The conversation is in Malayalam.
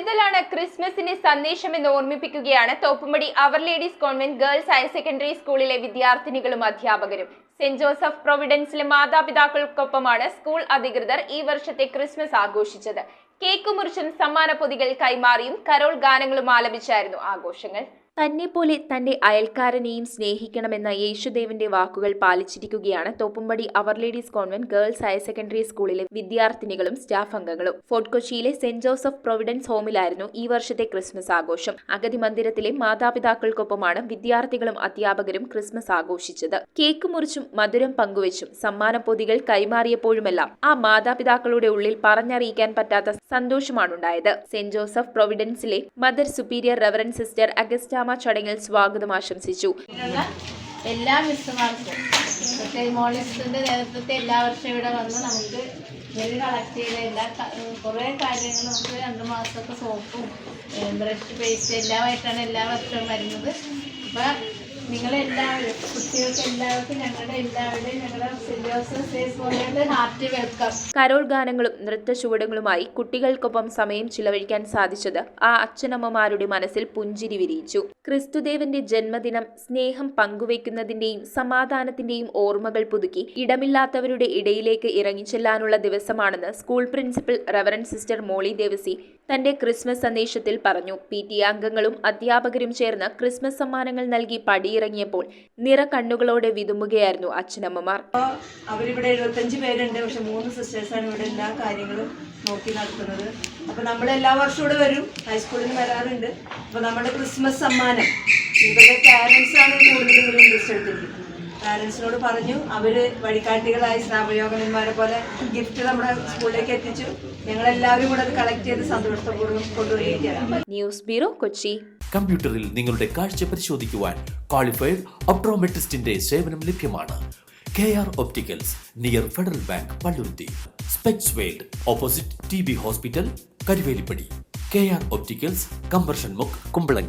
കരുതലാണ് ക്രിസ്മസിന്റെ സന്ദേശമെന്ന് ഓർമ്മിപ്പിക്കുകയാണ് Thoppumpady our lady's convent girls higher secondary സ്കൂളിലെ വിദ്യാർത്ഥിനികളും അധ്യാപകരും. സെന്റ് ജോസഫ് പ്രൊവിഡൻസിലെ മാതാപിതാക്കൾക്കൊപ്പമാണ് സ്കൂൾ അധികൃതർ ഈ വർഷത്തെ ക്രിസ്മസ് ആഘോഷിച്ചത്. കേക്ക് മുറിച്ചും സമ്മാന പൊതികൾ കൈമാറിയും കരോൾ ഗാനങ്ങളും ആലപിച്ചായിരുന്നു ആഘോഷങ്ങൾ. തന്നെപ്പോലെ തന്റെ അയൽക്കാരനെയും സ്നേഹിക്കണമെന്ന യേശുദേവന്റെ വാക്കുകൾ പാലിച്ചിരിക്കുകയാണ് Thoppumpady our lady's convent girls higher secondary സ്കൂളിലെ വിദ്യാർത്ഥിനികളും സ്റ്റാഫ് അംഗങ്ങളും. ഫോർട്ട് കൊച്ചിയിലെ സെന്റ് ജോസഫ് പ്രൊവിഡൻസ് ഹോമിലായിരുന്നു ഈ വർഷത്തെ ക്രിസ്മസ് ആഘോഷം. അഗതി മന്ദിരത്തിലെ മാതാപിതാക്കൾക്കൊപ്പമാണ് വിദ്യാർത്ഥികളും അധ്യാപകരും ക്രിസ്മസ് ആഘോഷിച്ചത്. കേക്ക് മുറിച്ചും മധുരം പങ്കുവച്ചും സമ്മാന പൊതികൾ കൈമാറിയപ്പോഴുമെല്ലാം ആ മാതാപിതാക്കളുടെ ഉള്ളിൽ പറഞ്ഞറിയിക്കാൻ പറ്റാത്ത സന്തോഷമാണുണ്ടായത്. സെന്റ് ജോസഫ് പ്രൊവിഡൻസിലെ mother superior reverend sister Agustama ചടങ്ങിൽ സ്വാഗതം ആശംസിച്ചു. എല്ലാ മിസ്സുമാർക്കും മോളിസിന്റെ നേതൃത്വത്തെ എല്ലാ വർഷവും ഇവിടെ വന്ന് നമുക്ക് നെല്ല് കളക്ട് ചെയ്ത എല്ലാ കുറേ കാര്യങ്ങളും നമുക്ക് 2 മാസമൊക്കെ സോപ്പും ബ്രഷ് പേസ്റ്റ് എല്ലാമായിട്ടാണ് എല്ലാ വർഷവും വരുന്നത്. അപ്പം നിങ്ങളെല്ലാവരും കുട്ടികൾക്ക് എല്ലാവർക്കും ഞങ്ങളുടെ ഹാർട്ടി വെൽക്കം. കരോൾ ഗാനങ്ങളും നൃത്ത ചുവടുകളുമായി കുട്ടികൾക്കൊപ്പം സമയം ചിലവഴിക്കാൻ സാധിച്ചത് ആ അച്ഛനമ്മമാരുടെ മനസ്സിൽ പുഞ്ചിരി വിരിയിച്ചു. ക്രിസ്തുദേവന്റെ ജന്മദിനം സ്നേഹം പങ്കുവയ്ക്കുന്നതിന്റെയും സമാധാനത്തിന്റെയും ഓർമ്മകൾ പുതുക്കി ഇടമില്ലാത്തവരുടെ ഇടയിലേക്ക് ഇറങ്ങിച്ചെല്ലാനുള്ള ദിവസമാണെന്ന് സ്കൂൾ പ്രിൻസിപ്പൽ റെവറൻഡ് സിസ്റ്റർ മോളി ദേവസി തന്റെ ക്രിസ്മസ് സന്ദേശത്തിൽ പറഞ്ഞു. PTA അംഗങ്ങളും അധ്യാപകരും ചേർന്ന് ക്രിസ്മസ് സമ്മാനങ്ങൾ നൽകി പടിയിറങ്ങിയപ്പോൾ നിറകണ്ണുകളോടെ വിതുമ്പുകയായിരുന്നു അച്ഛനമ്മമാർ. അവരിവിടെ 75 പേരുണ്ട്. പക്ഷെ 3 സിസ്റ്റേഴ്സാണ് ഇവിടെ എല്ലാ കാര്യങ്ങളും നോക്കി നടത്തുന്നത്. അപ്പോൾ നമ്മൾ എല്ലാ വർഷവും ഇവിടെ വരും, ഹൈസ്കൂളിൽ നിന്ന് വരാറുണ്ട്. അപ്പോൾ നമ്മുടെ ക്രിസ്മസ് സമ്മാനം ഇവരുടെ പാരൻസാണ് കൂടുതൽ ഇൻട്രസ്റ്റ് എടുത്തിരിക്കുന്നത്. പാരൻസിനോട് പറഞ്ഞു, അവർ വഴികാട്ടികളായി സ്നാപയോഗന്മാരെ പോലെ ഗിഫ്റ്റ് നമ്മുടെ സ്കൂളിലേക്ക് എത്തിച്ചു. ഞങ്ങളെല്ലാവരും കൂടെ അത് കളക്ട് ചെയ്ത് സന്തോഷപൂർവ്വം കൊണ്ടുപോയിരിക്കുകയാണ്. News bureau, Kochi. കമ്പ്യൂട്ടറിൽ നിങ്ങളുടെ കാഴ്ച പരിശോധിക്കുവാൻ ക്വാളിഫൈഡ് ഒപ്ട്രോമെട്രിസ്റ്റിന്റെ സേവനം ലഭ്യമാണ്. KR opticals, near federal bank, Palluruthy. Specs world, opposite TB hospital, Karuvelippady. KR opticals, combustion മുക്ക്, കുമ്പളങ്ങി.